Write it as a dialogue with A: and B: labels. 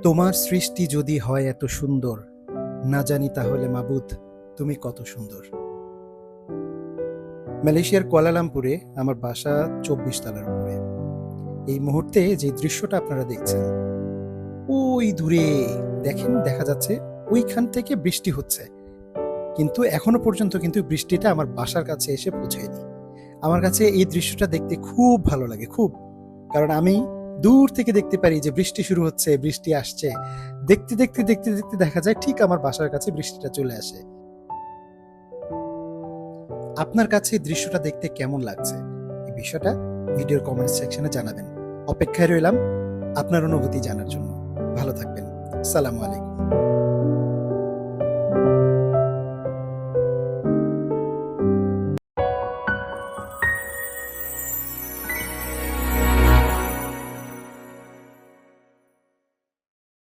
A: তোমার সৃষ্টি যদি হয় এত সুন্দর, না জানি তাহলে মাবুদ তুমি কত সুন্দর। মালয়েশিয়ার কুয়ালালামপুরে আমার বাসা 24 তলার উপরে। এই মুহূর্তে যে দৃশ্যটা আপনারা দেখছেন, ওই দূরে দেখেন, দেখা যাচ্ছে ওইখান থেকে বৃষ্টি হচ্ছে, কিন্তু এখনো পর্যন্ত কিন্তু বৃষ্টিটা আমার বাসার কাছে এসে পৌঁছায়নি। আমার কাছে এই দৃশ্যটা দেখতে খুব ভালো লাগে, খুব। কারণ আমি দূর থেকে দেখতে পারি যে বৃষ্টি শুরু হচ্ছে, বৃষ্টি আসছে। দেখতে দেখতে দেখতে দেখতে দেখা যায় ঠিক আমার বাসার কাছে বৃষ্টিটা চলে আসে। আপনার কাছে এই দৃশ্যটা দেখতে কেমন লাগছে, এই বিষয়টা ভিডিওর কমেন্ট সেকশনে জানাবেন। অপেক্ষায় রইলাম আপনার অনুভূতি জানার জন্য। ভালো থাকবেন। আসসালামু আলাইকুম।